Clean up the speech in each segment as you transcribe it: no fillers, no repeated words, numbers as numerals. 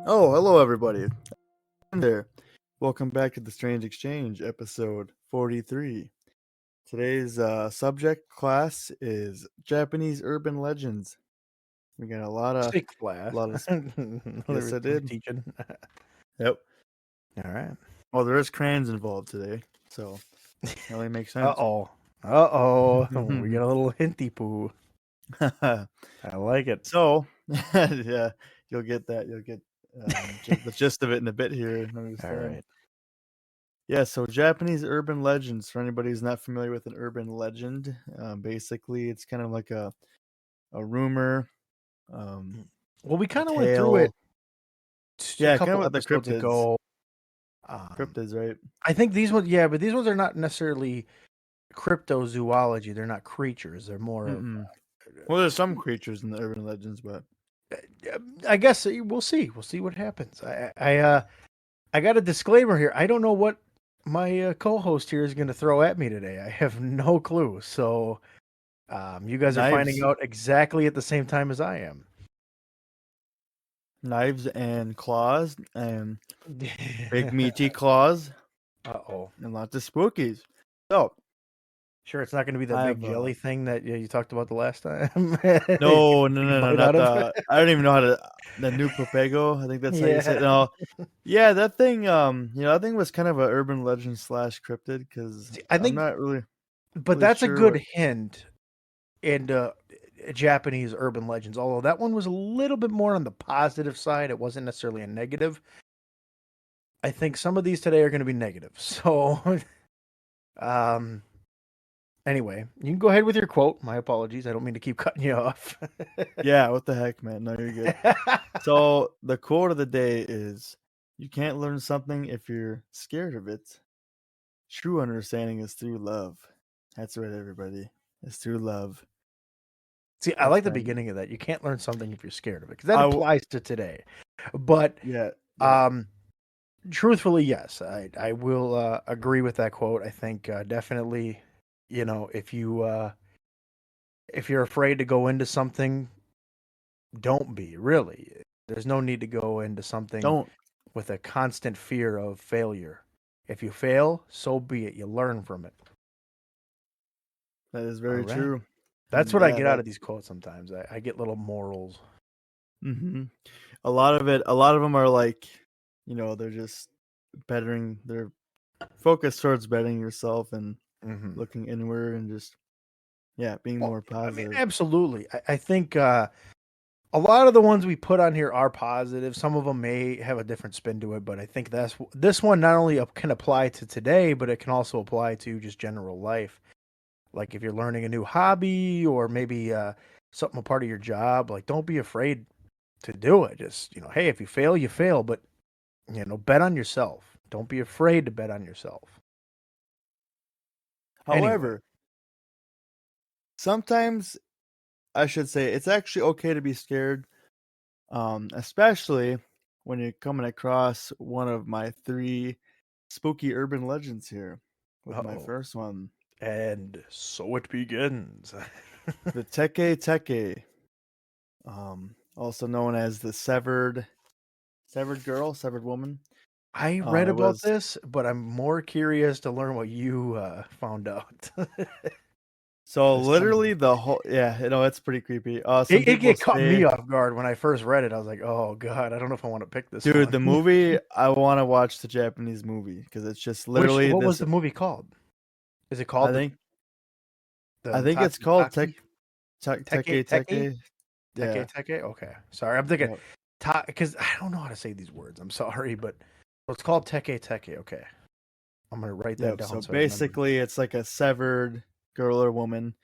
Oh, hello everybody. I'm there. Welcome back to the Strange Exchange, episode 43. Today's subject class is Japanese urban legends. We got a lot of, Sixth class. lot of. Yes, I We're did. teaching. Yep. All right. Well, there is crayons involved today, so that only makes sense. Uh oh. We get a little hinty poo. I like it. So, yeah, you'll get that. You'll get the gist of it in a bit here. All Understand? right. Yeah, so Japanese urban legends, for anybody who's not familiar with an urban legend, basically it's kind of like a rumor, Well, we a kind of went through it tale. a Yeah, kind of couple what the episodes cryptids. ago. Cryptids, right? I think these ones, yeah, but these ones are not necessarily cryptozoology. They're not creatures. They're more of. Well, there's some creatures in the urban legends, but I guess we'll see. We'll see what happens. I got a disclaimer here. I don't know what my co-host here is going to throw at me today. I have no clue. So you guys are finding out exactly at the same time as I am. Knives and claws and big meaty claws. Uh-oh. And lots of spookies. So, Sure, it's not going to be the big jelly thing that you talked about the last time. No, not the. I don't even know how to the new Popego. I think that's how you say it. No, yeah, that thing. That thing was kind of an urban legend / cryptid because I think I'm not really. But that's a good hint into Japanese urban legends. Although that one was a little bit more on the positive side, it wasn't necessarily a negative. I think some of these today are going to be negative. So, anyway, you can go ahead with your quote. My apologies. I don't mean to keep cutting you off. Yeah, what the heck, man? No, you're good. So the quote of the day is, "You can't learn something if you're scared of it. True understanding is through love." That's right, everybody. It's through love. See, I like the beginning of that. You can't learn something if you're scared of it, because that applies to today. But yeah. Truthfully, yes, I will agree with that quote. I think definitely, if you're afraid to go into something, don't be. Really, there's no need to go into something with a constant fear of failure. If you fail, so be it. You learn from it. That is very true. That's what I get out of these quotes sometimes. I get little morals. Mm-hmm. A lot of them are like, they're just bettering. They're focused towards bettering yourself and looking inward and just, being more positive. I mean, absolutely. I think a lot of the ones we put on here are positive. Some of them may have a different spin to it, but I think this one not only can apply to today, but it can also apply to just general life. Like if you're learning a new hobby or maybe something a part of your job, like don't be afraid to do it. Just, hey, if you fail, you fail, but bet on yourself. Don't be afraid to bet on yourself. However, sometimes I should say it's actually okay to be scared, especially when you're coming across one of my 3 spooky urban legends here with my first one. And so it begins. The Teke, also known as the severed woman. I read about this, but I'm more curious to learn what you found out. So literally the whole, it's pretty creepy. It caught me off guard when I first read it. I was like, oh god, I don't know if I want to pick this. Dude, the movie, I want to watch the Japanese movie because it's just literally. What was the movie called? Is it called? I think it's called Teke. Teke. Okay, sorry, I'm thinking because I don't know how to say these words. I'm sorry, but it's called Teke. Okay, I'm gonna write that down. So basically, it's like a severed girl or woman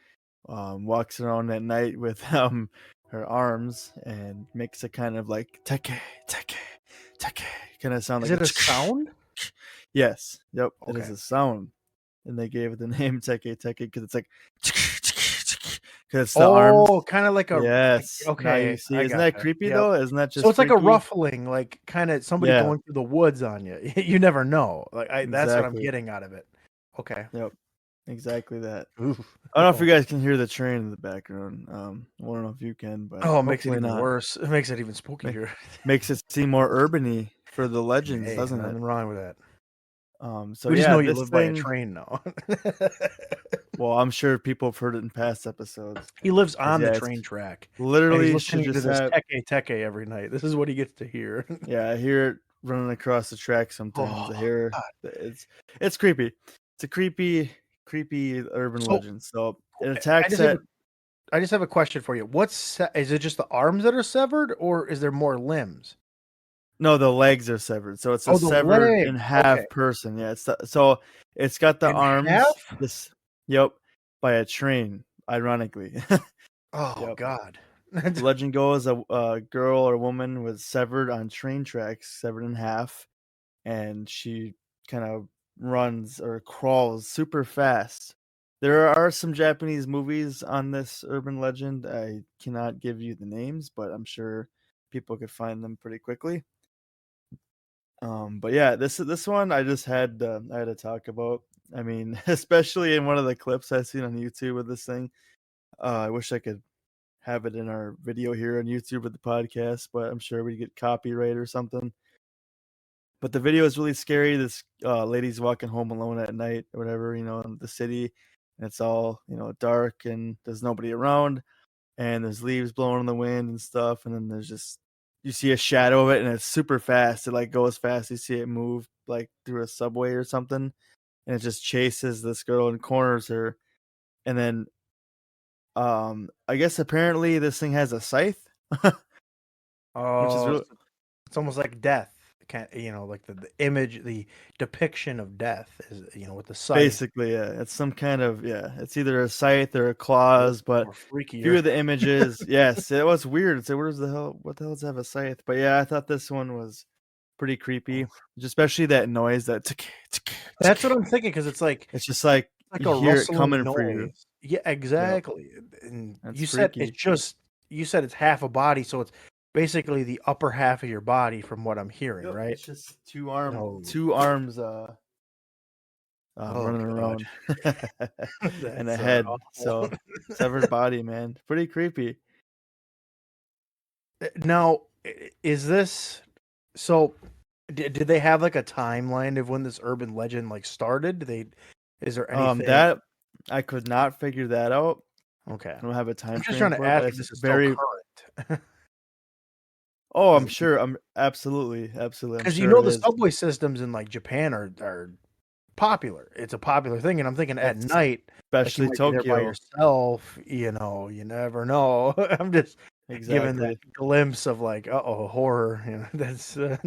walks around at night with her arms and makes a kind of like Teke kind of sound. Is it a sound? Yes. Yep. Okay. It is a sound, and they gave it the name Teke because it's like. Because the arms. Oh, kind of like a. Yes. Okay. You see, isn't that creepy though? Isn't that just? So it's freaky? like a ruffling, like kind of somebody going through the woods on you. You never know. Like that's what I'm getting out of it. Okay. Yep. exactly that. Oof. I don't know if you guys can hear the train in the background. I don't know if you can, but Oh, it makes it hopefully even not. worse. It makes it even Ma- spookier. Makes it seem more urban-y for the legends, Hey, doesn't it? nothing wrong with that. So We just yeah, know you this live by a thing. train now. Well, I'm sure people have heard it in past episodes. He lives Because on the yeah, it's train track, and he's literally should listening to just this have. Teke Teke every night. This is what he gets to hear. Yeah, I hear it running across the track sometimes. Oh, I hear God. it's creepy. It's a creepy urban So legend. So it I attacks just have a at I just have a question for you. Is it just the arms that are severed, or is there more limbs? no, the legs are severed. So it's a Oh, the severed in legs. Okay. half person. Yeah, so it's got the In arms. half? This yep by a train. Ironically, Oh, yep. God. The legend goes a girl or woman was severed on train tracks, severed in half, and she kind of runs or crawls super fast. There are some Japanese movies on this urban legend. I cannot give you the names, but I'm sure people could find them pretty quickly. But yeah, this one I had to talk about. I mean, especially in one of the clips I seen on YouTube with this thing. I wish I could have it in our video here on YouTube with the podcast, but I'm sure we get copyright or something. But the video is really scary. This lady's walking home alone at night or whatever, in the city, and it's all dark and there's nobody around, and there's leaves blowing in the wind and stuff, and then there's just you see a shadow of it, and it's super fast. It like goes fast. You see it move like through a subway or something, and it just chases this girl and corners her, and then I guess apparently this thing has a scythe, which is Oh, really so it's almost like death. Like the image, the depiction of death is, with the scythe. basically, yeah. It's some kind of yeah. It's either a scythe or a Or claws, but few freakier. of the images, yes, it was weird. So where's the hell? What the hell does it have a scythe? But yeah, I thought this one was pretty creepy, especially that noise that tick, tick, That's what tick. I'm thinking, because it's like It's just like you a hear it rustling coming for you. noise. Yeah, Yep, exactly. And that's freaky. you said it's half a body, so it's basically the upper half of your body from what I'm hearing, Yep, right? it's just Oh, two arms, oh running God. around, and a That's head. awful. So severed body, man, pretty creepy. Now, is this so? Did they have like a timeline of when this urban legend like started? Is there anything? That I could not figure that out. Okay, I don't have a I'm time just trying frame to for it, but ask if it's this is still very. current. Oh, I'm sure. I'm absolutely, absolutely. I'm Because sure it the is. subway systems in like Japan are popular. It's a popular thing, and I'm thinking at It's night, like you especially might be there by Tokyo. yourself. You never know. I'm just giving that Exactly. glimpse of like, oh, horror. That's Yep.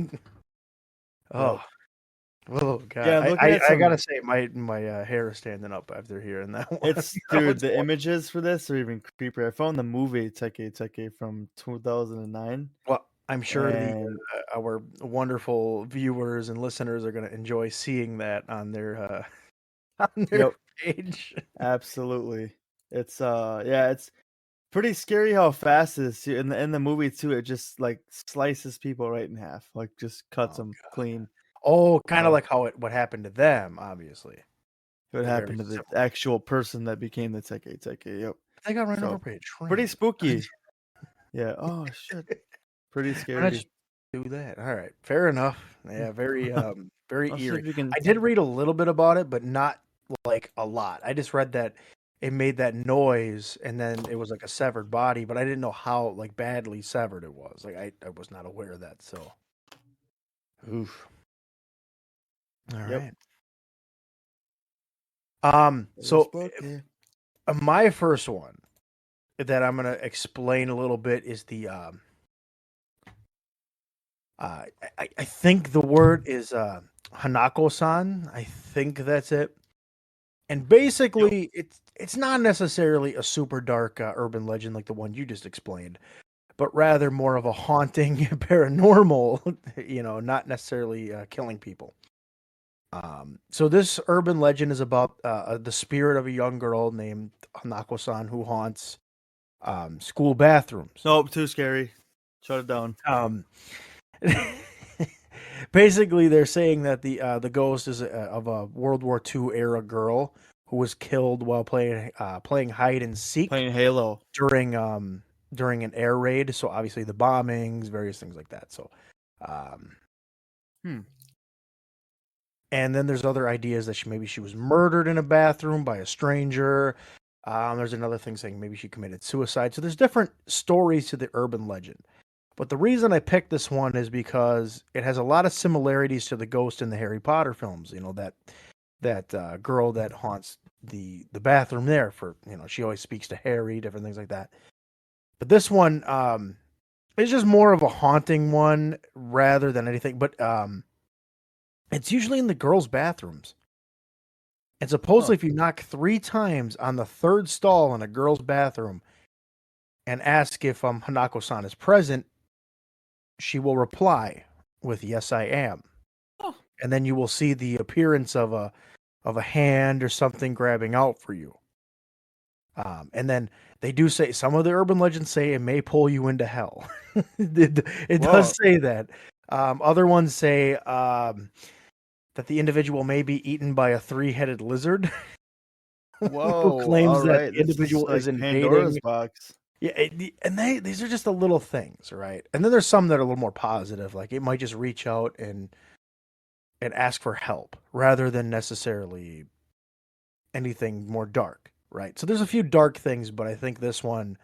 oh, oh God. Yeah, I'm looking at I gotta some. say, my hair is standing up after hearing that one. It's I dude. was The like, images for this are even creepier. I found the movie Teke Teke from 2009, well, I'm sure and our wonderful viewers and listeners are gonna enjoy seeing that on their on their yep, page. absolutely. It's yeah, it's pretty scary how fast it is too. In the movie too, it just like slices people right in half, like just cuts Oh them God. clean. Oh, kind of So like how what happened to them, obviously. what Very happened to the similar. actual person that became the Teke Teke. Yep. I think I ran over So by a pretty train. spooky. Yeah. Oh shit. Pretty Why not scary. just do that? All right, fair enough. Yeah, very very I'll see eerie. if you can. I did read a little bit about it, but not like a lot. I just read that it made that noise and then it was like a severed body, but I didn't know how like badly severed it was. Like I was not aware of that. So, oof. All Yep. right. Very So spooky. my first one that I'm gonna explain a little bit is the I think the word is Hanako-san. I think that's it. And Yep. basically, it's not necessarily a super dark urban legend like the one you just explained, but rather more of a haunting paranormal. Not necessarily killing people. So this urban legend is about the spirit of a young girl named Hanako-san who haunts school bathrooms. Nope. Too scary. Shut it down. Um, basically, they're saying that the ghost is of a World War II era girl who was killed while playing hide and seek Playing Halo. during an air raid. So obviously the bombings, various things like that. So, um, Hmm. and then there's other ideas that maybe she was murdered in a bathroom by a stranger. There's another thing saying maybe she committed suicide. So there's different stories to the urban legend. But the reason I picked this one is because it has a lot of similarities to the ghost in the Harry Potter films. You know, that girl that haunts the bathroom there for, she always speaks to Harry, different things like that. But this one is just more of a haunting one rather than anything. But it's usually in the girls' bathrooms. And supposedly, Huh. if you knock 3 times on the third stall in a girl's bathroom and ask if Hanako-san is present, she will reply with "Yes, I am." Oh. And then you will see the appearance of a hand or something grabbing out for you. And then they do say, some of the urban legends say it may pull you into hell. It Whoa. does say that. Other ones say that the individual may be eaten by a 3-headed lizard who Whoa. claims All that right. the This is individual is like Pandora's invading. box. Yeah, and these are just the little things, right? And then there's some that are a little more positive, like it might just reach out and ask for help rather than necessarily anything more dark, right? So there's a few dark things, but I think this one,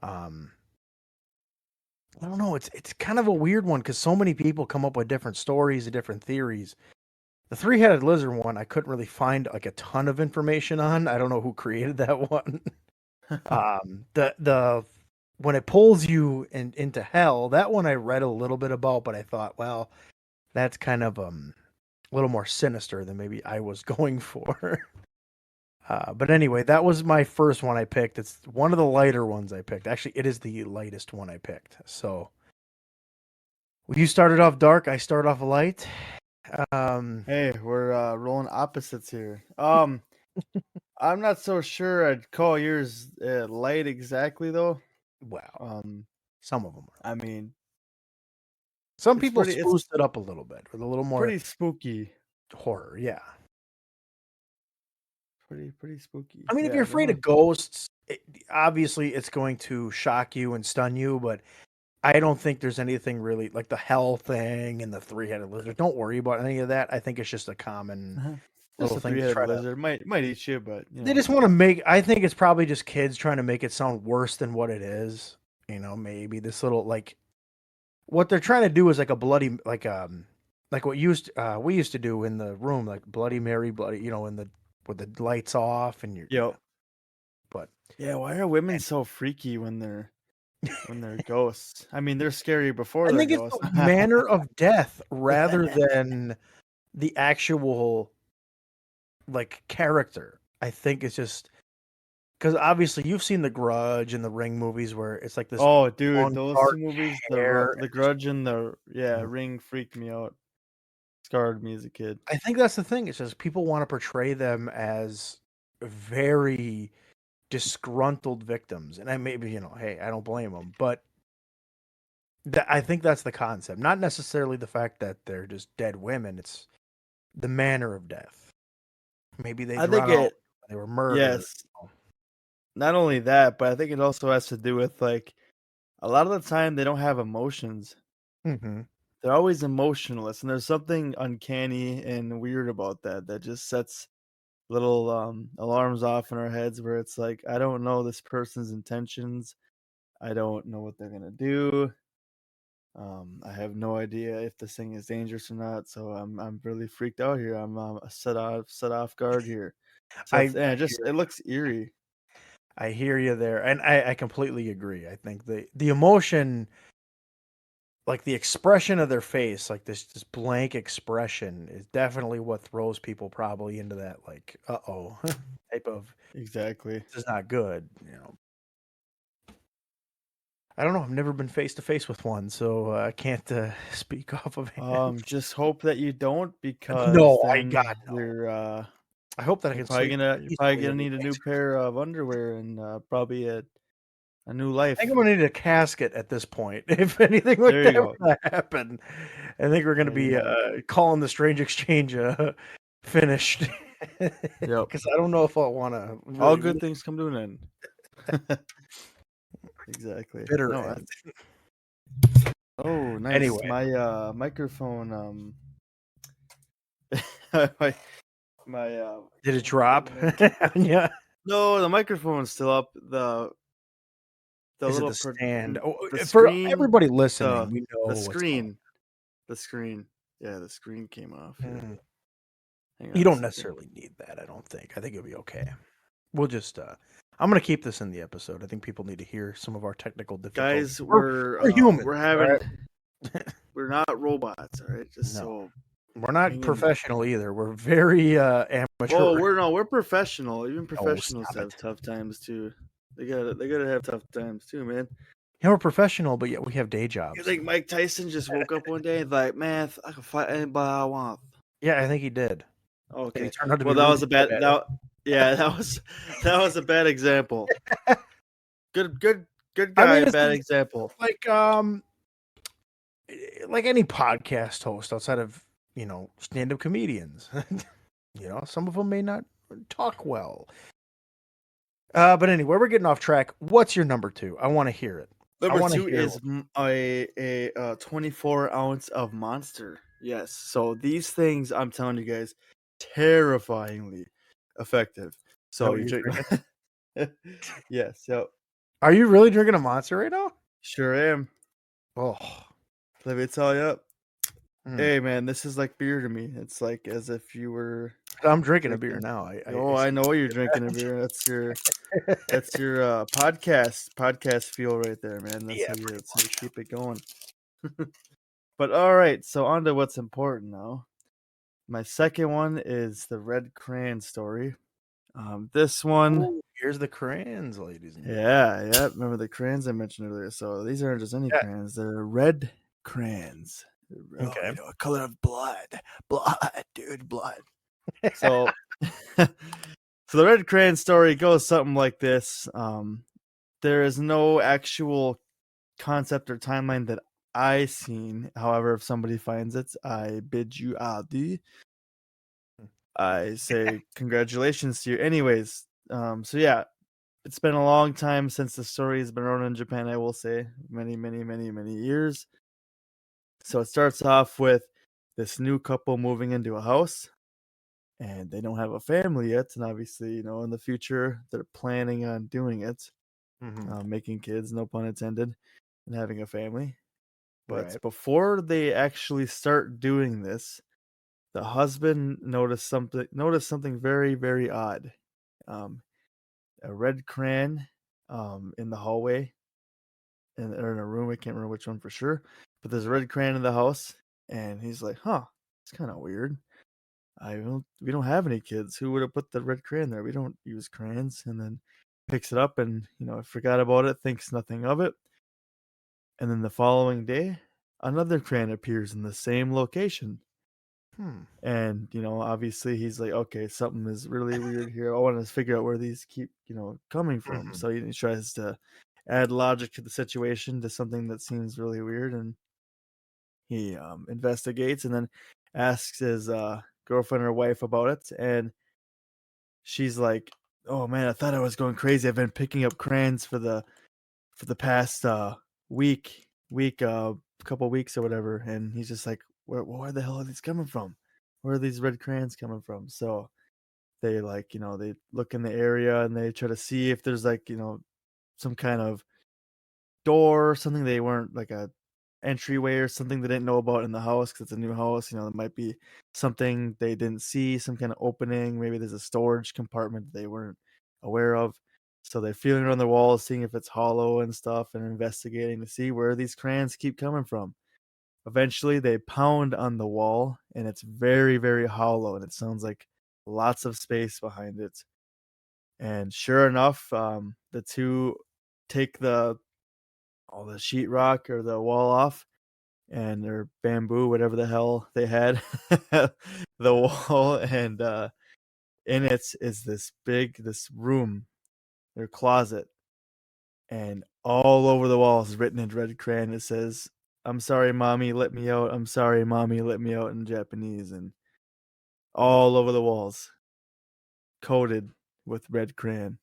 um, I don't know, it's kind of a weird one because so many people come up with different stories and different theories. The 3-headed lizard one, I couldn't really find like a ton of information on. I don't know who created that one. The when it pulls you into hell, that one I read a little bit about, but I thought, well, that's kind of a little more sinister than maybe I was going for. But anyway, that was my first one I picked. It's one of the lighter ones I picked. Actually, it is the lightest one I picked. So you started off dark. I started off light. Hey, we're rolling opposites here. I'm not so sure I'd call yours light exactly though. Well, Um, some of them are. I mean, Some it's people pretty, it's spruced it up a little bit with a little more pretty spooky. horror. Yeah. Pretty spooky. I mean, if you're Yeah, afraid of ghosts, obviously it's going to shock you and stun you, but I don't think there's anything really like the hell thing and the 3-headed lizard. Don't worry about any of that. I think it's just a common just little a thing to three-headed try to. lizard might eat you, but They just want to make. I think it's probably just kids trying to make it sound worse than what it is. Maybe this little like what they're trying to do is like a bloody like what we used to do in the room, like Bloody Mary, bloody, in the with the lights off and Yo. but Yeah, why are women so freaky when they're ghosts? I mean, they're scary before I they're think it's ghosts. the manner of death rather than the actual like character. I think it's just because obviously you've seen The Grudge and the Ring movies where it's like this Oh, dude, long those dark two movies, hair. the Grudge and the Mhm. Ring freaked me out. Scarred me as a kid. I think that's the thing. It's just people want to portray them as very disgruntled victims, and I maybe hey, I don't blame them, but I think that's the concept, not necessarily the fact that they're just dead women. It's the manner of death. Maybe they I think drown out. it They were murdered. yes, not only that, but I think it also has to do with like a lot of the time they don't have emotions. Mm-hmm. They're always emotionless, and there's something uncanny and weird about that that just sets little alarms off in our heads where it's like I don't know this person's intentions. I don't know what they're gonna do. I have no idea if this thing is dangerous or not, so I'm really freaked out here. I'm set off guard here. So I it's and it looks eerie. I hear you there, and I completely agree. I think the emotion, like the expression of their face, like this blank expression, is definitely what throws people probably into that like oh type of Exactly. this is not good. I don't know. I've never been face to face with one, so I can't speak off of it. Just hope that you don't because No, I then God no. you're I hope that I can sleep you're probably peacefully gonna every need a night. new pair of underwear and probably a new I think life. I'm gonna need a casket at this point. If anything like There you that go. were to happen, I think we're gonna There you be go. calling the Strange Exchange finished. Yep. Because I don't know if I want to All really good things come to an end. Exactly. bitter No, end. oh, nice. Anyway, My microphone my did it oh, drop? man. Yeah. No, the microphone's still up. The Is it little the stand? Oh, the for screen everybody listening, the we know the what's going screen the screen yeah, the screen came off here. on. Hang You on a don't second. necessarily need that, I don't think. I think it'll be okay. We'll just I'm gonna keep this in the episode. I think people need to hear some of our technical difficulties. Guys, We're humans, we're all having right? we're not robots, all right? Just No. so We're not hang in there. professional either. We're very Oh, amateur. we're professional. Even Oh, professionals stop have it. tough times too. They gotta have tough times too, man. Yeah, we're professional, but yet we have day You jobs. think Mike Tyson just woke up one day and like, man, I can fight anybody I want. Yeah, I think he did. And he Okay. turned out to be Well, that really was a good bad at that yeah, that was a bad example. it. Good I guy, mean, it's bad example. like any podcast host outside of, stand-up comedians. Some of them may not talk well. But anyway, we're getting off track. What's your number 2? I want to hear it. I Number want to two hear. is a 24 ounce of Monster. Yes. So these things, I'm telling you guys, terrifyingly effective. Is that So what you you're drink. drinking? Yes. So Are you really drinking a Monster right now? sure am. Oh, Let me tell you. mm. Hey man, this is like beer to me. It's like as if you were I'm drinking a beer drinking. now. Oh, I know you're drinking a beer. That's your podcast feel right there, man. Yeah, That's how you keep it going. But all right, so on to what's important now. My second one is the Red Crayon story. This one, ooh, here's the crayons, ladies and gentlemen. yeah. Remember the crayons I mentioned earlier? So these aren't just any Yeah. crayons; they're red crayons. Oh, Okay. a color of blood, dude, blood. So, so the Red Crayon story goes something like this. There is no actual concept or timeline that I seen. However, if somebody finds it, I bid you adieu. I say congratulations to you. Anyways, so yeah, it's been a long time since the story has been around in Japan. I will say many, many, many, many years. So it starts off with this new couple moving into a house, and they don't have a family yet. And obviously, in the future, they're planning on doing it, Mm-hmm. making kids, no pun intended, and having a family. But Right. before they actually start doing this, the husband noticed something very, very odd. Um, a red crayon in the hallway or in a room. I can't remember which one for sure, but there's a red crayon in the house, and he's like, "Huh, it's kind of weird. We don't have any kids. Who would have put the red crayon there? We don't use crayons." And then picks it up and forgot about it, thinks nothing of it. And then the following day, another crayon appears in the same location. Hmm. And, obviously he's like, okay, something is really weird here. I want to figure out where these keep, coming from. Mm-hmm. So he tries to add logic to the situation, to something that seems really weird. And he investigates and then asks his girlfriend or wife about it. And she's like, oh man, I thought I was going crazy. I've been picking up crayons for the past couple weeks or whatever. And he's just like, where the hell are these coming from? Where are these red crayons coming from? So they they look in the area and they try to see if there's some kind of door or something. They weren't like a entryway or something they didn't know about in the house because it's a new house. There might be something they didn't see, some kind of opening. Maybe there's a storage compartment they weren't aware of. So they're feeling around the walls, seeing if it's hollow and stuff, and investigating to see where these crayons keep coming from. Eventually, they pound on the wall, and it's very, very hollow, and it sounds like lots of space behind it. And sure enough, the two take all the sheetrock or the wall off, and their bamboo, whatever the hell they had, the wall, and in it is this room, their closet, and all over the walls, written in red crayon, it says, "I'm sorry, mommy, let me out. I'm sorry, mommy, let me out," in Japanese, and all over the walls. coated with red crayon.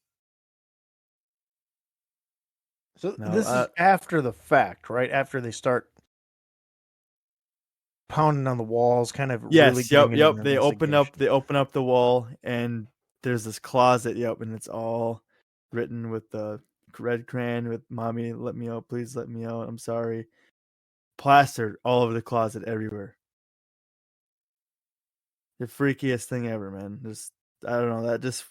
So No, this is after the fact, right? After they start pounding on the walls, kind of really yes, getting into an They investigation. open up the wall, and there's this closet. Yep, and it's all written with the red crayon with "Mommy, let me out, please let me out. I'm sorry." Plastered all over the closet everywhere. The freakiest thing ever, man. Just I don't know. That just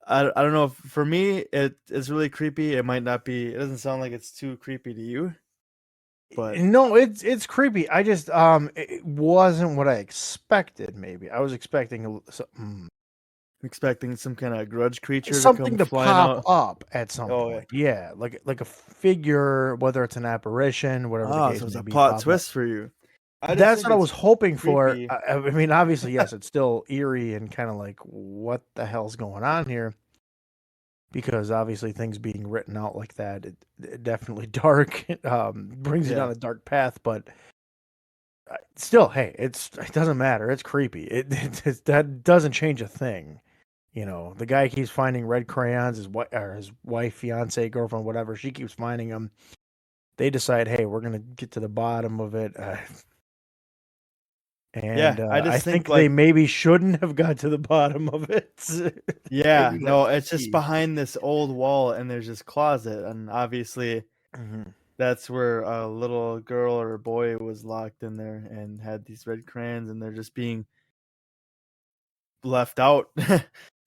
I don't know. For me, it is really creepy. It might not be. It doesn't sound like it's too creepy to you, but No, it's creepy. I just it wasn't what I expected. Maybe I was expecting I'm expecting some kind of grudge creature to come something to flying pop out. up at some Oh yeah. point. Yeah, like a figure, whether it's an apparition, whatever the Oh, case so it's may a be, plot pop up. twist for you. I just That's think what I it's was hoping for. creepy. I mean, obviously, yes, it's still eerie and kind of like, what the hell's going on here? Because obviously, things being written out like that, it definitely dark, brings you Yeah. down a dark path. But still, hey, it doesn't matter. It's creepy. That doesn't change a thing. You know, the guy keeps finding red crayons. His wife, fiance, girlfriend, whatever. She keeps finding them. They decide, hey, we're gonna get to the bottom of it. And Yeah. I I just think think they like maybe shouldn't have got to the bottom of it. yeah, Maybe no, left the it's just key. behind this old wall and there's this closet and obviously Mhm. that's where a little girl or boy was locked in there and had these red crayons and they're just being left out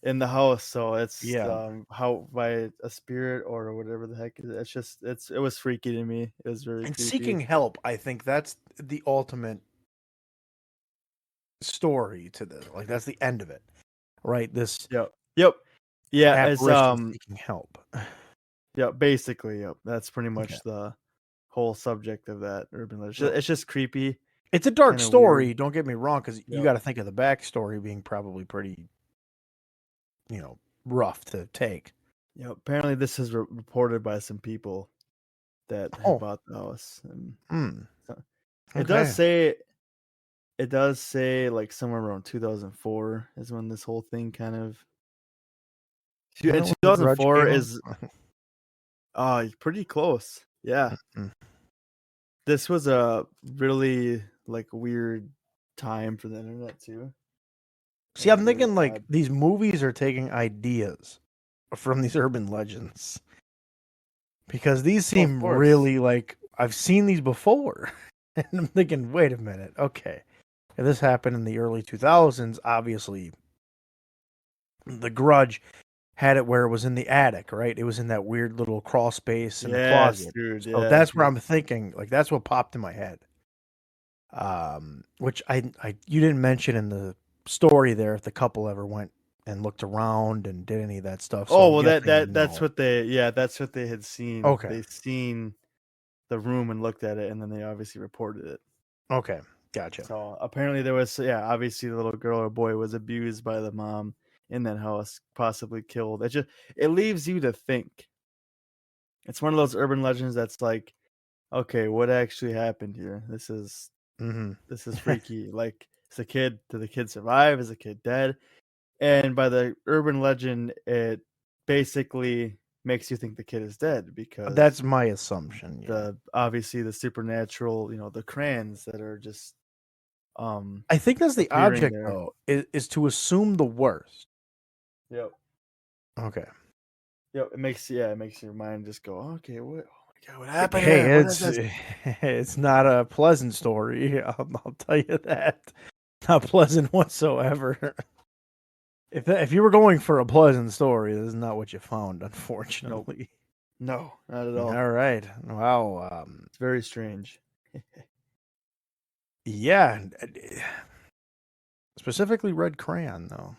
in the house. So it's Yeah. how by a spirit or whatever the heck. It's just it was freaky to me. It was very And creepy. seeking help, I think that's the ultimate story to this. Like that's the end of it, right? This Yep. Yep. Yeah, it's apparition seeking help. yeah, basically, yep. That's pretty Okay. much the whole subject of that urban legend. So It's just creepy, it's a dark kind of weird. story. Don't get me wrong, because you Yep. got to think of the backstory being probably pretty, rough to take. Yep. Apparently, this is reported by some people that had Oh, bought the house, and hmm. so it does Okay. say like somewhere around 2004 is when this whole thing kind of. Isn't And that when The Grudge 2004 came out? is pretty close. Yeah, Mm. this was a really like weird time for the internet too. It See, was I'm really thinking like odd. these movies are taking ideas from these urban legends because these Oh, of seem course. really like I've seen these before. And I'm thinking, wait a minute, okay. If this happened in the early 2000s, obviously The Grudge had it where it was in the attic, right? It was in that weird little crawl space in the Yes, closet. dude. So Yeah. that's where I'm thinking, like that's what popped in my head. Which I you didn't mention in the story there if the couple ever went and looked around and did any of that stuff. So Oh I'm well, guessing that's no. what that's what they had seen. Okay. They seen the room and looked at it, and then they obviously reported it. Okay. Gotcha. So apparently there was obviously the little girl or boy was abused by the mom in that house, possibly killed. It leaves you to think. It's one of those urban legends that's like, okay, what actually happened here? Mm-hmm. This is freaky. Like, did the kid survive? Is the kid dead? And by the urban legend, it basically makes you think the kid is dead because That's my assumption. Yeah. the obviously the supernatural, the crayons that are just I think that's the appearing object there. though, is to assume the worst. Yep. Okay. Yep. It makes your mind just go, okay, what oh my god, what Like, happened hey, here? What is it's this? it's not a pleasant story. I'll tell you that. Not pleasant whatsoever. If you were going for a pleasant story, this is not what you found, Nope. unfortunately. No, not at all. All right. Wow. It's very strange. Yeah. Specifically red crayon, though.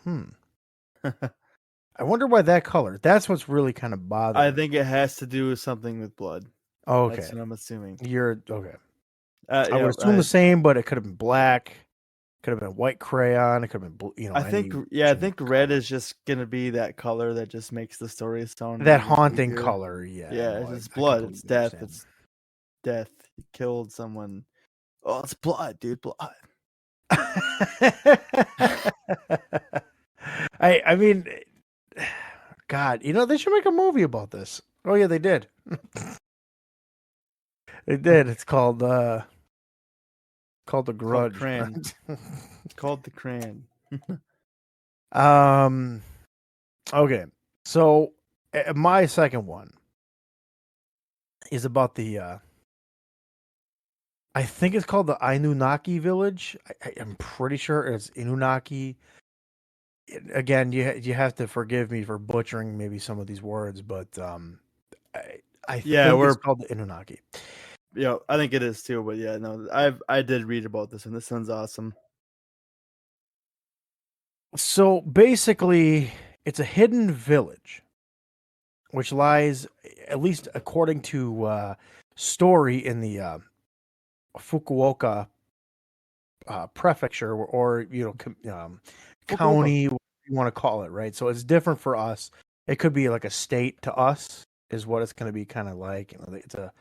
I wonder why that color. That's what's really kind of I bothering me. think it has to do with something with blood. That's Okay. what I'm assuming. You're okay. I would Yeah, assume the same, but it could have been black. Could have been white crayon. It could have been, any I genuine think red color. is just gonna be that color that just makes the story sound That even haunting creepier. color. Yeah, Yeah, no, it's just I blood. It's completely death. understand. It's death. You killed someone. Oh, it's blood, dude. Blood. I mean, God, they should make a movie about this. Oh yeah, they did. They did. It's called The It's called Grudge. Cran. It's called the Cran. um. Okay. So my second one is about the. I think it's called the Anunnaki village. I'm pretty sure it's Anunnaki. Again, you have to forgive me for butchering maybe some of these words, but I, I Yeah, think it's called the Anunnaki. I think it is too. But yeah, no, I did read about this, and this sounds awesome. So basically, it's a hidden village, which lies, at least according to story, in the Fukuoka prefecture, or Fukuoka. county, whatever you want to call it, right? So it's different for us. It could be like a state to us, is what it's going to be kind of like. It's a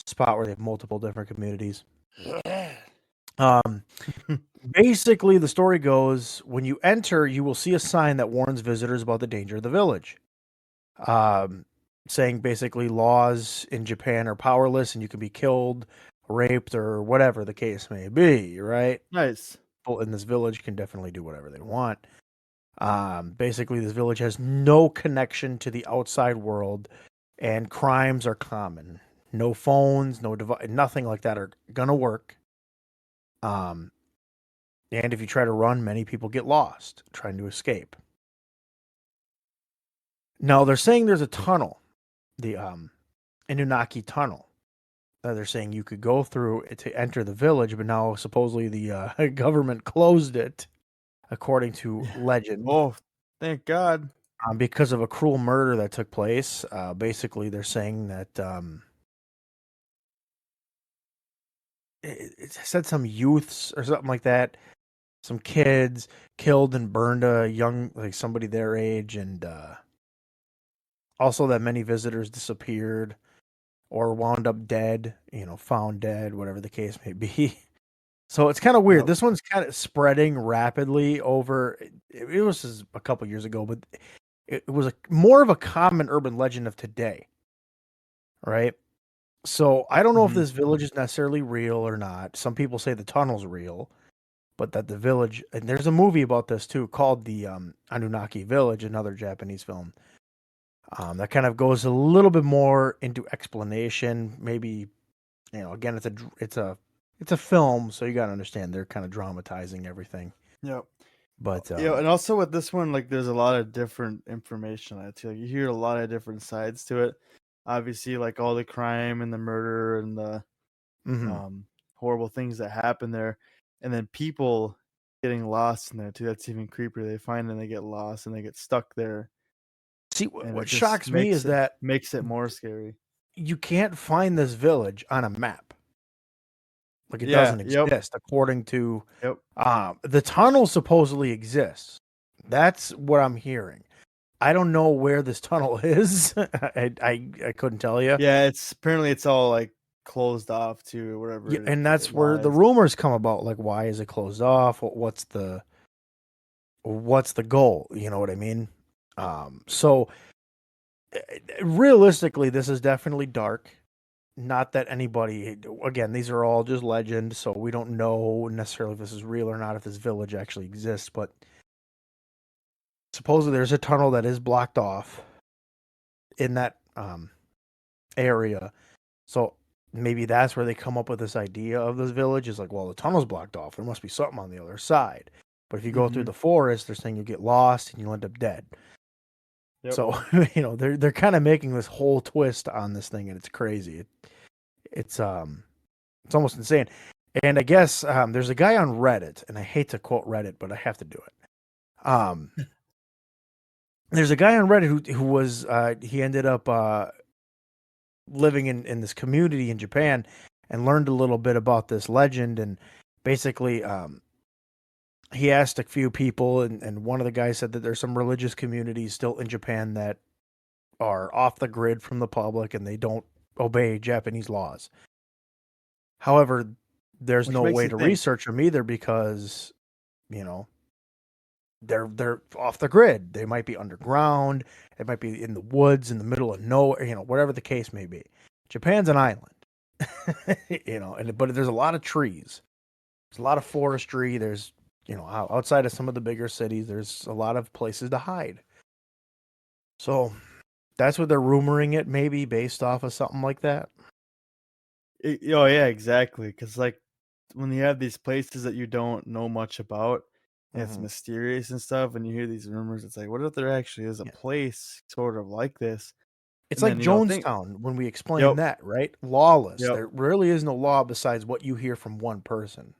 spot where they have multiple different communities. Um, Basically, the story goes: when you enter, you will see a sign that warns visitors about the danger of the village. Um, Saying basically laws in Japan are powerless and you can be killed, raped, or whatever the case may be. Right? Nice. People in this village can definitely do whatever they want. Basically, this village has no connection to the outside world, and crimes are common. No phones, no device, nothing like that are gonna work. Um, and if you try to run, many people get lost trying to escape. Now they're saying there's a tunnel, the Anunnaki tunnel. They're saying you could go through it to enter the village, but now supposedly the government closed it, according to legend. Oh, thank God. Because of a cruel murder that took place. Basically, they're saying that it said some youths or something like that, some kids killed and burned a young, like somebody their age, and also that many visitors disappeared or wound up dead, found dead, whatever the case may be. So it's kind of weird. Yep. This one's kind of spreading rapidly over. It was just a couple years ago, but it was more of a common urban legend of today, right? So I don't know if Hmm. this village is necessarily real or not. Some people say the tunnel's real, but that the village, and there's a movie about this too called the Anunnaki Village, another Japanese film. That kind of goes a little bit more into explanation. Maybe again, it's a film, so you got to understand they're kind of dramatizing everything. Yep. But And also with this one, like, there's a lot of different information. I feel like you hear a lot of different sides to it. Obviously, like all the crime and the murder and the mhm. um, horrible things that happen there, and then people getting lost in there too. That's even creepier. They find and they get lost and they get stuck there, See, and it what just shocks me is that makes it more scary. you can't find this village on a map. Like it Yeah. doesn't Yep. exist according to Yep. the tunnel supposedly exists. That's what I'm hearing. I don't know where this tunnel is. I couldn't tell you. Yeah. It's all like closed off to Yeah, wherever and it that's where the lies. rumors come about. Like, why is it closed off? What's the goal? You know what I mean? So realistically, this is definitely dark. Not that anybody, again, these are all just legend, so we don't know necessarily if this is real or not, if this village actually exists. But supposedly, there's a tunnel that is blocked off in that area. So maybe that's where they come up with this idea of this village. Is like, well, the tunnel's blocked off. There must be something on the other side. But if you go through Hmm. the forest, they're saying you get lost and you end up dead. Yep. So they're kind of making this whole twist on this thing, and it's crazy. It's almost insane. And I guess there's a guy on Reddit, and I hate to quote Reddit, but I have to do it. There's a guy on Reddit who was he ended up living in this community in Japan and learned a little bit about this legend. And basically he asked a few people, and one of the guys said that there's some religious communities still in Japan that are off the grid from the public and they don't obey Japanese laws. However, there's Which no makes way you to think. research them either because, you know, they're off the grid. They might be underground. It might be in the woods, in the middle of nowhere. Whatever the case may be. Japan's an island, but there's a lot of trees. There's a lot of forestry. There's outside of some of the bigger cities, there's a lot of places to hide. So that's what they're rumoring it, maybe based off of something like that. Oh yeah, exactly. Because like when you have these places that you don't know much about, and it's Mm-hmm. mysterious and stuff, and you hear these rumors, it's like, what if there actually is a Yeah. place sort of like this? It's And like then think, Jonestown when we yep, explained that, right? Lawless. yep, There really is no law besides what you hear from one person.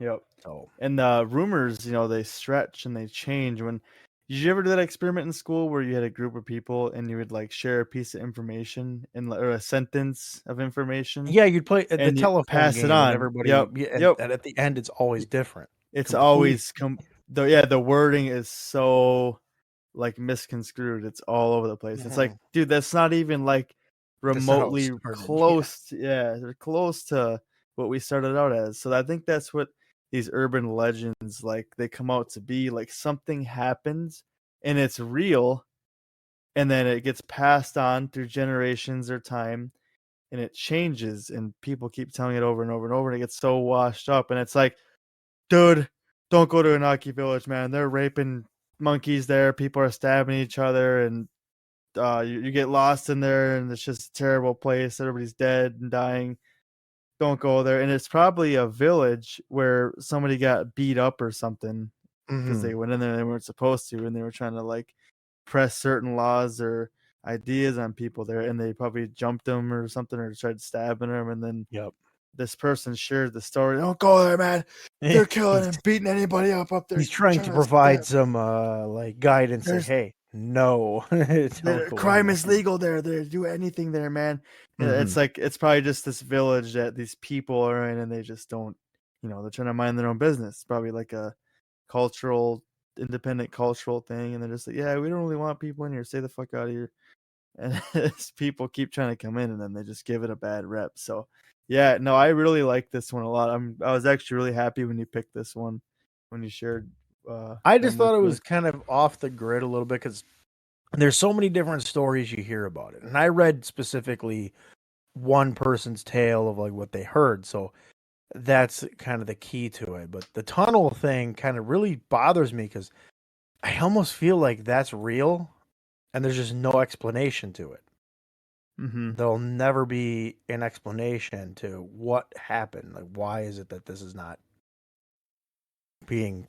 yep. So And the rumors, they stretch and they change. Did you ever do that experiment in school where you had a group of people and you would like share a piece of information or a sentence of information yeah, you'd play the and you telephone pass it game, and on? everybody, Yep, yeah, yep. and at the end, it's always different. It's Complete. always the wording is so like misconstrued. It's all over the place. It's like, Mhm. dude, that's not even like This is how it remotely started. Yeah. close. Yeah, they're close to what we started out as. So I think that's what these urban legends like they come out to be. Like something happens and it's real, and then it gets passed on through generations or time, and it changes, and people keep telling it over and over and over, and it gets so washed up, and it's like, dude, don't go to Anaki Village, man. They're raping monkeys there. People are stabbing each other, and you get lost in there, and it's just a terrible place. Everybody's dead and dying. Don't go there. And it's probably a village where somebody got beat up or something because Hmm. they went in there and they weren't supposed to, and they were trying to like press certain laws or ideas on people there, and they probably jumped them or something or tried stabbing them, and then Yep. this person shared the story. Don't go there, man. They're killing he's and beating anybody up there he's trying trying to to stab. provide some like guidance. Like, There's hey, no, don't the go in crime is there. legal there. They do anything there, man. Hmm. It's like it's probably just this village that these people are in, and they just don't, they're trying to mind their own business. It's probably like a cultural, independent cultural thing, and they're just like, yeah, we don't really want people in here. Stay the fuck out of here. And people keep trying to come in, and then they just give it a bad rep. So, yeah, no, I really like this one a lot. I was actually really happy when you picked this one, when you shared I just them with thought it me. was kind of off the grid a little bit because there's so many different stories you hear about it, and I read specifically one person's tale of like what they heard. So that's kind of the key to it. But the tunnel thing kind of really bothers me because I almost feel like that's real and there's just no explanation to it. Mm-hmm. There'll never be an explanation to what happened. Like, why is it that this is not being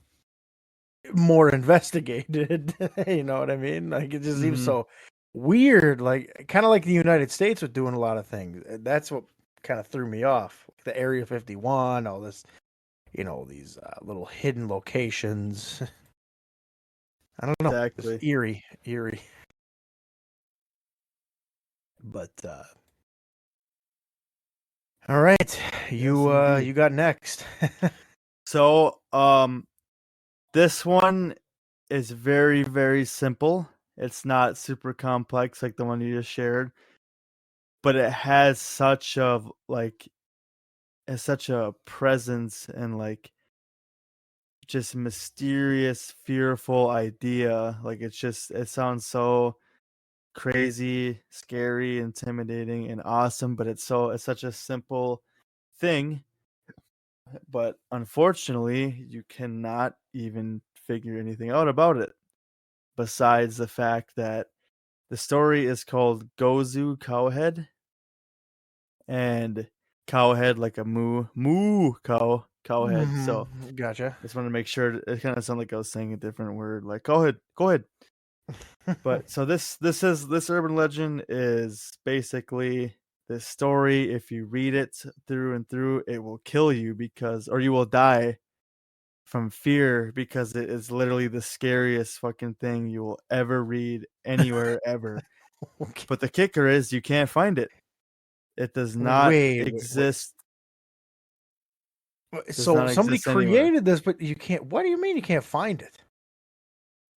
more investigated? You know what I mean? Like, it just seems Mm-hmm. so weird. Like, kind of like the United States with doing a lot of things. That's what kind of threw me off. The Area 51, all this, these little hidden locations. I don't know. It's Exactly. eerie. But all right, Yes, you indeed. got next. So, this one is very, very simple. It's not super complex like the one you just shared, but it has such a presence and like just mysterious, fearful idea. Like it sounds so crazy, scary, intimidating, and awesome, but it's such a simple thing. But unfortunately, you cannot even figure anything out about it besides the fact that the story is called Gozu Cowhead, and cowhead like a cowhead. So Gotcha. just want to make sure it kind of sounded like I was saying a different word, like go ahead. But so this urban legend is basically this story. If you read it through and through, it will kill you or you will die from fear because it is literally the scariest fucking thing you will ever read anywhere ever. Okay. But the kicker is you can't find it. It Wait. does So not somebody exist anywhere. created this, but you can't. What do you mean you can't find it?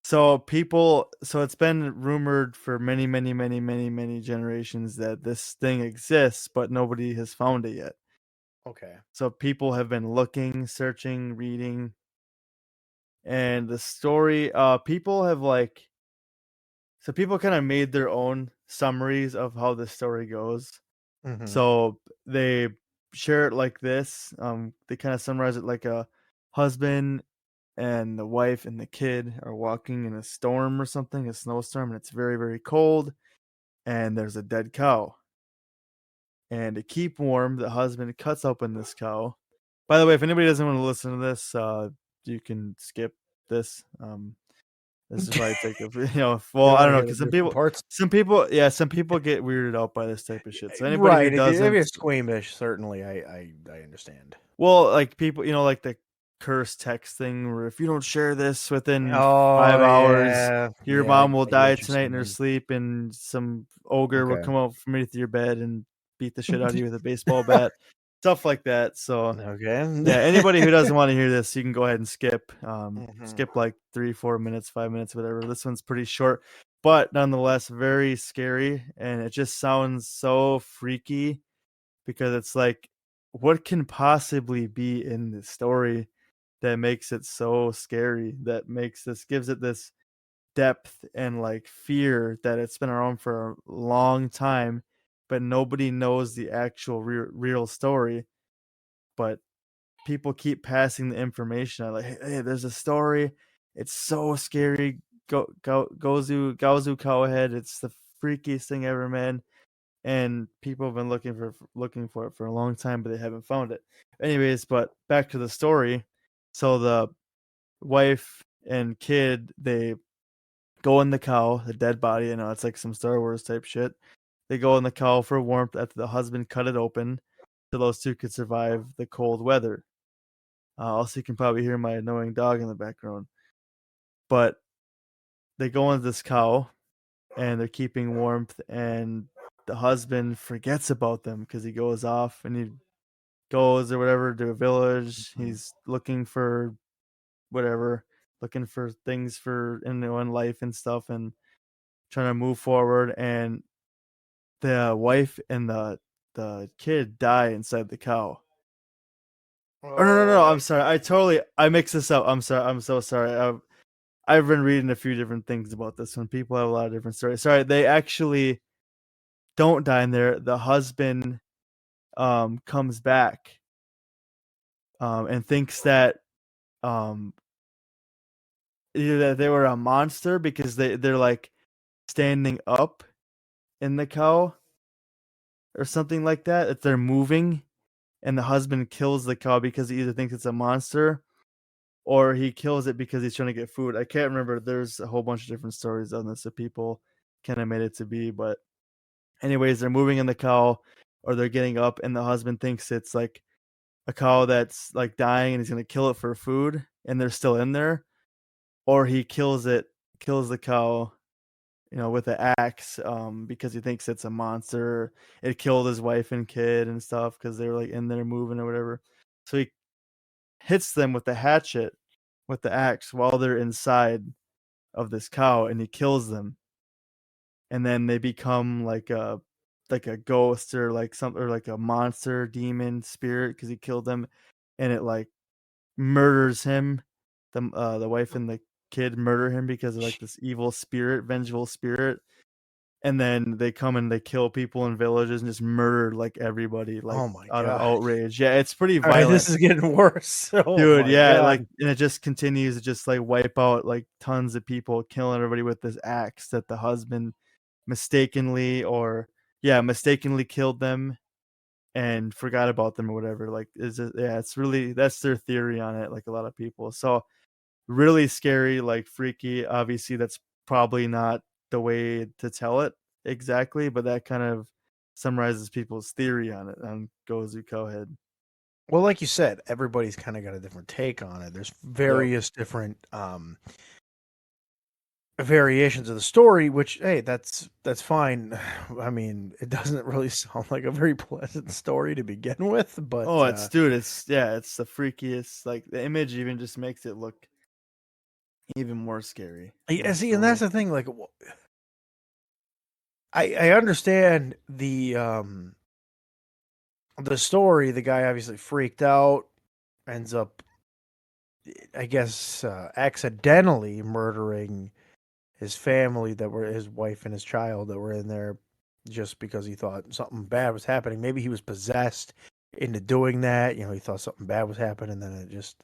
So it's been rumored for many, many, many, many, many generations that this thing exists, but nobody has found it yet. Okay. So people have been looking, searching, reading, And the story, people have like, so people kind of made their own summaries of how the story goes. Hmm. So they share it like this. They kind of summarize it like a husband and the wife and the kid are walking in a storm or something, a snowstorm, and it's very, very cold. And there's a dead cow. And to keep warm, the husband cuts open this cow. By the way, if anybody doesn't want to listen to this, you can skip this. This is probably take a well, You don't I want don't to know hear the because different parts, some people get weirded out by this type of shit. So anybody who right? If doesn't, you're squeamish, certainly I understand. well, like people, like the curse text thing, where if you don't share this within Oh 5 hours, yeah, your yeah. mom will I get die what you're tonight in her saying. sleep, and some ogre will Okay. come out from beneath your bed and beat the shit out of you with a baseball bat, stuff like that. So Okay. yeah, anybody who doesn't want to hear this, you can go ahead and skip. Hmm. Skip like 3, 4 minutes, 5 minutes, whatever. This one's pretty short, but nonetheless very scary, and it just sounds so freaky because it's like, what can possibly be in the story that makes it so scary? That makes this gives it this depth and like fear that it's been around for a long time, but nobody knows the actual real story. But people keep passing the information out, like, hey, there's a story, it's so scary, Gozu Cowhead, it's the freakiest thing ever, man. And people have been looking for it for a long time, but they haven't found it. Anyways, but back to the story. So the wife and kid, they go in the cow, the dead body, it's like some Star Wars type shit. They go in the cow for warmth after the husband cut it open so those two could survive the cold weather. Also, you can probably hear my annoying dog in the background. But they go into this cow and they're keeping warmth, and the husband forgets about them because he goes off and he goes or whatever to a village. He's looking for whatever, looking for things for in life and stuff, and trying to move forward. And the wife and the kid die inside the cow. Oh, no, no, Oh, no! I'm sorry. I mixed this up. I'm sorry. I'm so sorry. I've been reading a few different things about this one. People have a lot of different stories. Sorry, they actually don't die in there. The husband comes back and thinks that um either that they were a monster because they're like standing up in the cow or something like that. If they're moving, and the husband kills the cow because he either thinks it's a monster or he kills it because he's trying to get food. I can't remember. There's a whole bunch of different stories on this that people kind of made it to be, but anyways, they're moving in the cow or they're getting up, and the husband thinks it's like a cow that's like dying and he's gonna kill it for food, and they're still in there, or he kills the cow, with an axe, because he thinks it's a monster. It killed his wife and kid and stuff because they were like in there moving or whatever. So he hits them with the hatchet, with the axe, while they're inside of this cow, and he kills them. And then they become like a ghost or like something, or like a monster demon spirit because he killed them, and it like murders him. The wife and the kid murder him because of like this evil spirit, vengeful spirit. And then they come and they kill people in villages and just murder like everybody, like oh my out of gosh. outrage. Yeah, it's pretty All right, violent, this is getting worse. Oh dude. my Yeah, like, god. and it just continues to just like wipe out like tons of people, killing everybody with this axe that the husband mistakenly, or yeah, mistakenly killed them and forgot about them or whatever. Like, is it? Yeah, it's really, that's their theory on it. Like a lot of people. So really scary, like freaky. Obviously, that's probably not the way to tell it exactly, but that kind of summarizes people's theory on it on Gozu Cowhead. Well, like you said, everybody's kind of got a different take on it. There's Yep. various different variations of the story, which hey, that's fine. I mean, it doesn't really sound like a very pleasant story to begin with, Oh, but it's, dude, it's, yeah, it's the freakiest. Like the image even just makes it look even more scary. yeah, The see, and that's story. the thing. Like, I understand the story. The guy obviously freaked out, ends up I guess, accidentally murdering his family, that were his wife and his child, that were in there just because he thought something bad was happening. Maybe he was possessed into doing that. He thought something bad was happening, and then it just.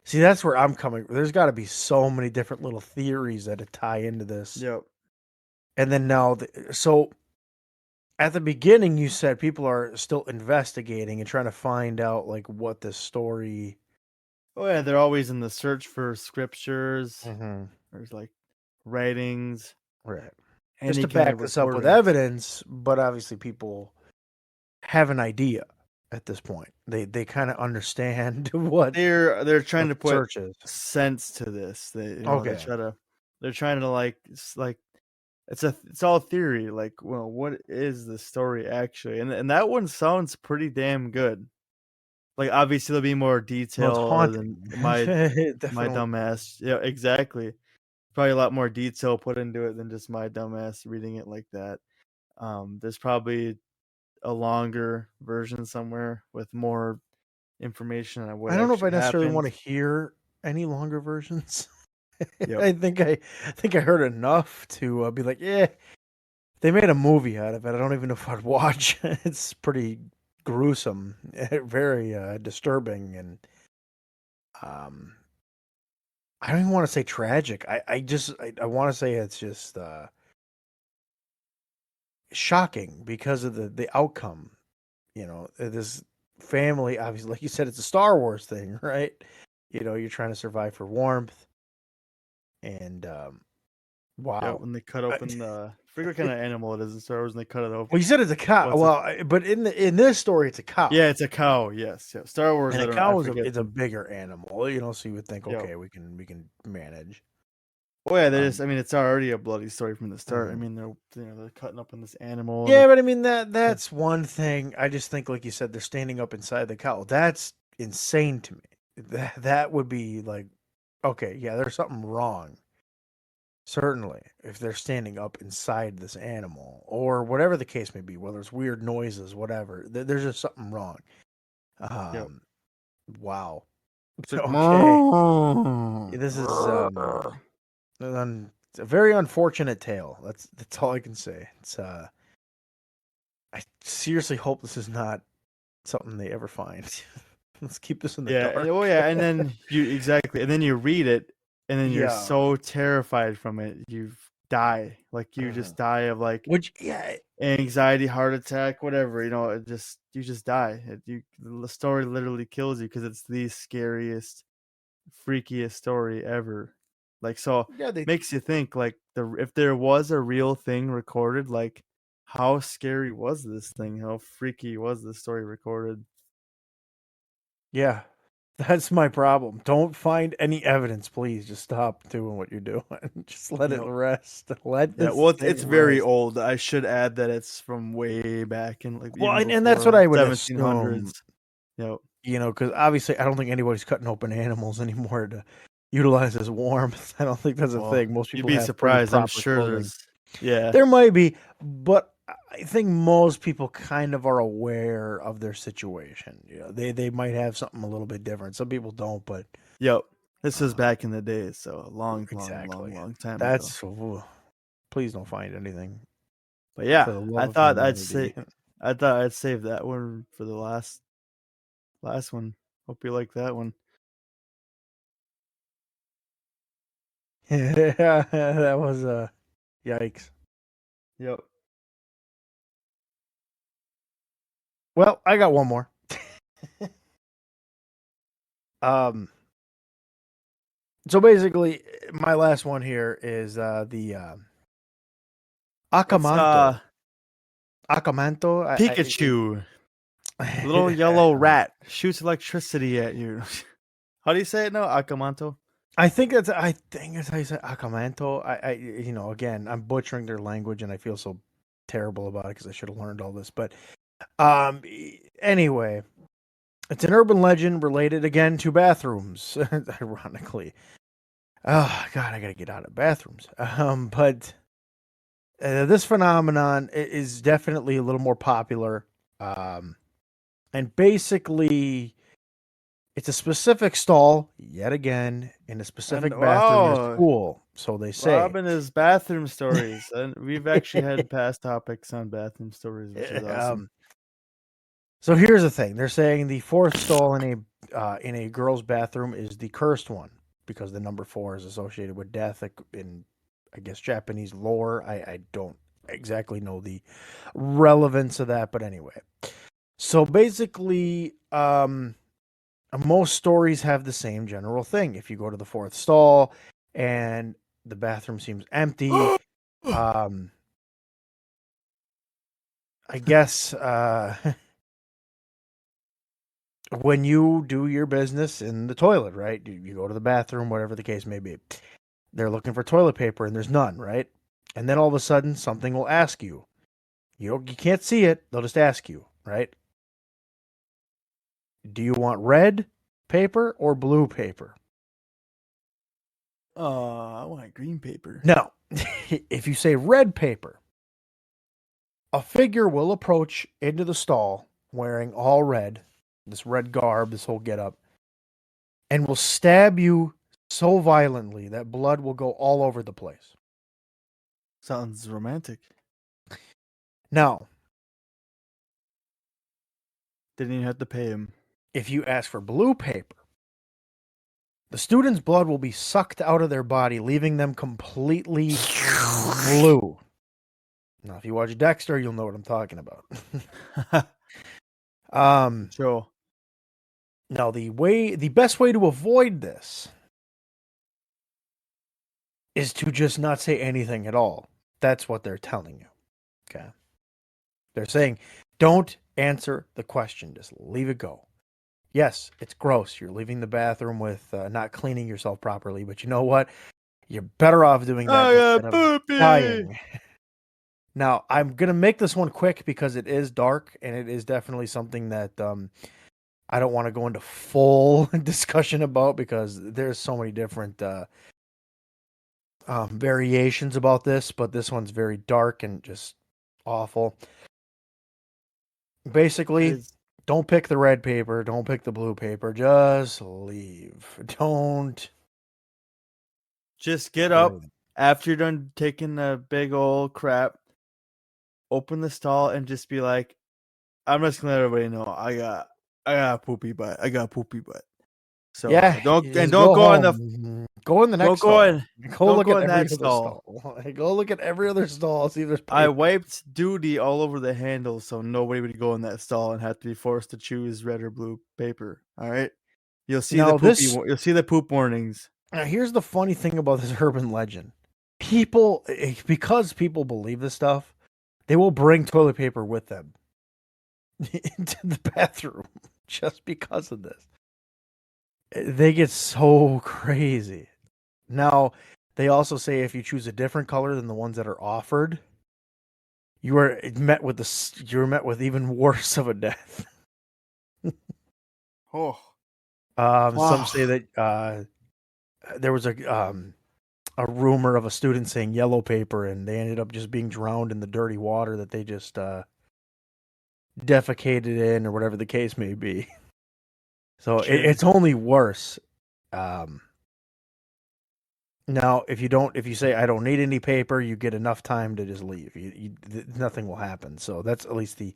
See, that's where I'm coming. There's got to be so many different little theories that tie into this. Yep. And then now, so at the beginning, you said people are still investigating and trying to find out like what this story. Oh yeah, they're always in the search for scriptures. Mm-hmm. There's like writings, Right. Just any to kind back of this up with recordings. evidence, but obviously people have an idea at this point. They kind of understand what They're trying to the put search is. sense to this. Okay. They're trying to like it's all theory. Like, well, what is the story actually? And that one sounds pretty damn good. Like, obviously there'll be more Well, it's detail other than haunting. my Definitely. dumbass. Yeah, exactly. Probably a lot more detail put into it than just my dumbass reading it like that. There's probably a longer version somewhere with more information on what I don't know if I actually necessarily want happened. to hear any longer versions. Yep. I think I heard enough to be like, yeah, they made a movie out of it. I don't even know if I'd watch. It's pretty gruesome, very disturbing, and um, I don't even want to say tragic. I want to say it's just shocking because of the outcome. This family, obviously, like you said, it's a Star Wars thing, right? You're trying to survive for warmth, and Yeah, wow. when they cut I- open I forget what kind of animal it is in Star Wars, and they cut it open. Well, you said it's a cow. What's it? Well, but in this story, it's a cow. Yeah, it's a cow. Yes, yeah. Star Wars. And a I cow is a forget it's a them. bigger animal, so you would think, Yep. okay, we can manage. Oh yeah, they just. Um, I mean, it's already a bloody story from the start. I mhm. mean, they're cutting open this animal. Yeah, but I mean that's one thing. I just think, like you said, they're standing up inside the cow. That's insane to me. That would be like, okay, yeah, there's something wrong. Certainly, if they're standing up inside this animal or whatever the case may be, whether it's weird noises, whatever, there's just something wrong. Yep. Um, wow. It's like, Okay, "Moo." this is it's a very unfortunate tale. That's all I can say. It's I seriously hope this is not something they ever find. Let's keep this in the Yeah. Oh dark. yeah. And then and then you read it, and then you're Yeah. so terrified from it, you die. Like you Mhm. just die of like Which, yeah, anxiety, heart attack, whatever. You just die. The story literally kills you because it's the scariest, freakiest story ever. Like, so yeah, they makes you think like if there was a real thing recorded, like how scary was this thing? How freaky was this story recorded? yeah. That's my problem. Don't find any evidence, please. Just stop doing what you're doing. Just let it Yep. rest. Let Yeah. this Well, thing it's very rest. old. I should add that it's from way back in like Well, even and that's what before I would assume, 1700s. Yep. because obviously I don't think anybody's cutting open animals anymore to utilize as warmth. I don't think that's a Well, thing. Most you'd people be have pretty surprised. I'm proper sure clothing. there's yeah. There might be, but I think most people kind of are aware of their situation. They might have something a little bit different. Some people don't, but Yep. This is um, back in the day, so a long, long, long, exactly. long time ago. That's ooh, please don't find anything But yeah, for the love of humanity. I thought I'd save that one for the last one. Hope you like that one. Yeah, that was yikes. Yep. Well, I got one more. Um, so basically, my last one here is the It's Akamanto. Akamanto. Pikachu, little yellow rat shoots electricity at you. How do you say it now? Akamanto? I think that's how you say Akamanto. Again, I'm butchering their language, and I feel so terrible about it because I should have learned all this. But anyway, it's an urban legend related again to bathrooms. Ironically, oh God, I gotta get out of bathrooms. But this phenomenon is definitely a little more popular. And basically, It's a specific stall, yet again, in a And specific bathroom in a wow, school. So they say. Rob and his bathroom stories. And we've actually had past topics on bathroom stories, which is awesome. um, so here's the thing: they're saying the fourth stall in a girl's bathroom is the cursed one because the number 4 is associated with death in, I guess, Japanese lore. I don't exactly know the relevance of that, but anyway. So basically, most stories have the same general thing. If you go to the fourth stall and the bathroom seems empty, um, I guess when you do your business in the toilet, right? You go to the bathroom, whatever the case may be. They're looking for toilet paper and there's none, right? And then all of a sudden something will ask you. You can't see it, they'll just ask you, right? Do you want red paper or blue paper? I want green paper. No. If you say red paper, a figure will approach into the stall wearing all red, this red garb, this whole getup, and will stab you so violently that blood will go all over the place. Sounds romantic. Now, Didn't even have to pay him. if you ask for blue paper, the student's blood will be sucked out of their body, leaving them completely blue. Now, if you watch Dexter, you'll know what I'm talking about. Sure. Now, the best way to avoid this is to just not say anything at all. That's what they're telling you. Okay. They're saying, don't answer the question. Just leave it go. Yes, it's gross. You're leaving the bathroom with not cleaning yourself properly, but you know what? You're better off doing that I instead got of poopy. dying. Now, I'm going to make this one quick because it is dark and it is definitely something that I don't want to go into full discussion about because there's so many different variations about this, but this one's very dark and just awful. Basically, don't pick the red paper, don't pick the blue paper, just leave. Don't. Just get up after you're done taking a big old crap, open the stall and just be like, I'm just gonna let everybody know I got a poopy butt. I got a poopy butt. So Yeah, don't go go in the home. Go in the next don't go stall. in Go look go at in every that other stall. Go look at every other stall. See if there's paper. I wiped duty all over the handle so nobody would go in that stall and have to be forced to choose red or blue paper. All right, you'll see Now, you'll see the poop warnings. Now, here's the funny thing about this urban legend. People, because people believe this stuff, they will bring toilet paper with them into the bathroom just because of this. They get so crazy. Now, they also say if you choose a different color than the ones that are offered, you're met with even worse of a death. Oh, Some say that there was a rumor of a student saying yellow paper, and they ended up just being drowned in the dirty water that they just defecated in, or whatever the case may be. So it's only worse. Now, if you say I don't need any paper, you get enough time to just leave. Nothing will happen. So that's at least the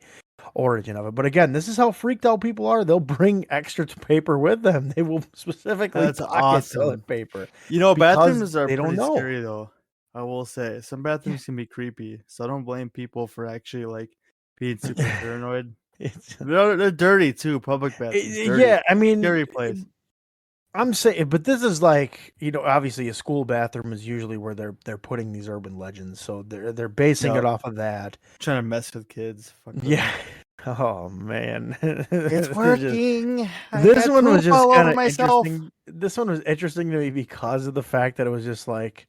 origin of it. But again, this is how freaked out people are. They'll bring extra paper with them. They will specifically pocket toilet paper. You know, because bathrooms are they don't pretty know. scary though. I will say some bathrooms can be creepy, so I don't blame people for actually like being super paranoid. They're dirty too. Public bathrooms, dirty. Yeah, I mean, scary place. I'm saying, but this is like, obviously a school bathroom is usually where they're putting these urban legends, so they're basing it off of that. Trying to mess with kids. Fuck Yeah. Oh man, it's working. This one was just kind of myself. interesting. This one was interesting to me because of the fact that it was just like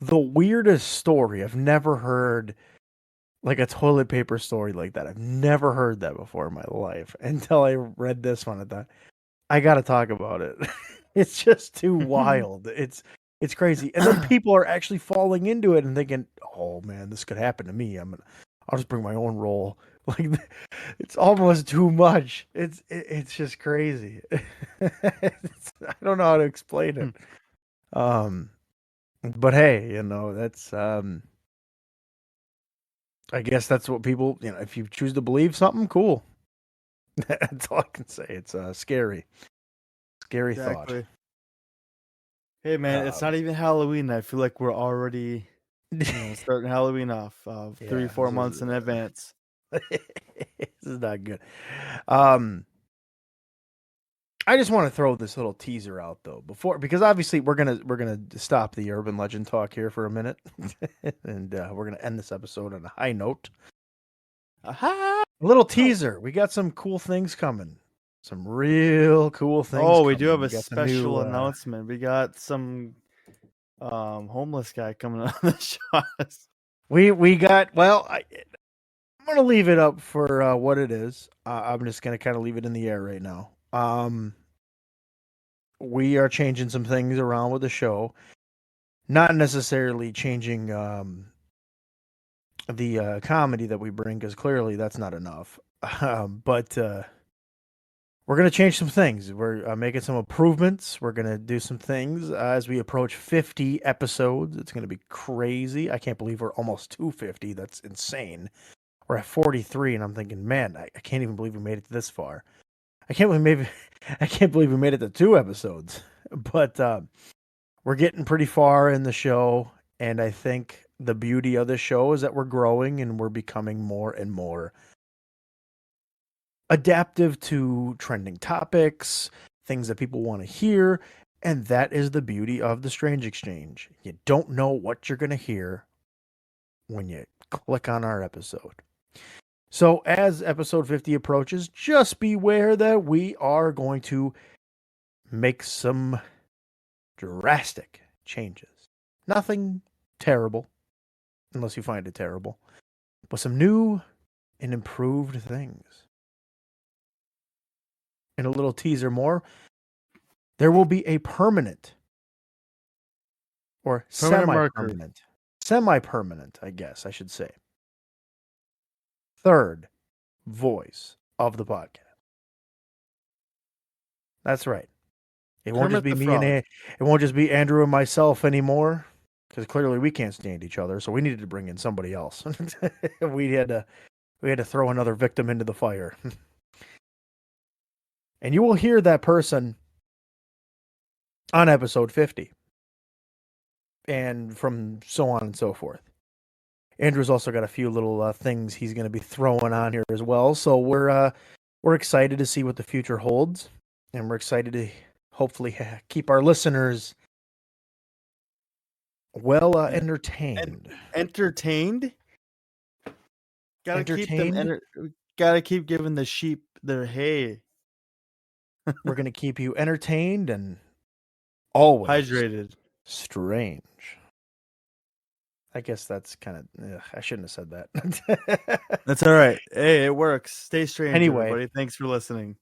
the weirdest story. I've never heard like a toilet paper story like that. I've never heard that before in my life until I read this one. I thought, I got to talk about it. It's just too wild. It's crazy. And then people are actually falling into it and thinking, "Oh man, this could happen to me. I'll just bring my own roll Like it's almost too much. It's just crazy. I don't know how to explain Hmm. it. But hey, that's I guess that's what people, if you choose to believe something, cool. That's all I can say. It's scary. Scary thought. Exactly. Hey man, it's not even Halloween. I feel like we're already, starting Halloween off three, Yeah, 4 months in advance. this is not good. I just want to throw this little teaser out though because obviously we're gonna stop the urban legend talk here for a minute, and we're gonna end this episode on a high note. Aha! A little teaser. We got some cool things coming. Some real cool things Oh, we do coming. have We a got some new. special announcement. We got some homeless guy coming on the show. We got. Well, I'm gonna leave it up for what it is. I'm just gonna kind of leave it in the air right now. We are changing some things around with the show. Not necessarily changing the comedy that we bring, because clearly that's not enough. But we're going to change some things. We're making some improvements. We're going to do some things as we approach 50 episodes. It's going to be crazy. I can't believe we're almost 250. That's insane. We're at 43, and I'm thinking, man, I can't even believe we made it this far. I can't believe we made it to 2 episodes. But we're getting pretty far in the show, and I think the beauty of the show is that we're growing and we're becoming more and more adaptive to trending topics, things that people want to hear, and that is the beauty of the Strange Exchange. You don't know what you're going to hear when you click on our episode. So as episode 50 approaches, just beware that we are going to make some drastic changes. Nothing terrible, unless you find it terrible, but some new and improved things. And a little teaser more, there will be a permanent or Permanent marker. semi-permanent, I guess I should say, third voice of the podcast. That's right. It won't just Kermit be the me and Frog. it won't just be Andrew and myself anymore, because clearly we can't stand each other. So we needed to bring in somebody else. we had to throw another victim into the fire, and you will hear that person on episode 50, and from so on and so forth. Andrew's also got a few little things he's going to be throwing on here as well. So we're excited to see what the future holds, and we're excited to hopefully keep our listeners well entertained. Entertained. Gotta keep them. Entertained. Gotta keep giving the sheep their hay. We're going to keep you entertained and always Hydrated. strange. I guess that's kind of. I shouldn't have said that. That's all right. Hey, it works. Stay strange, Anyway. everybody. Thanks for listening.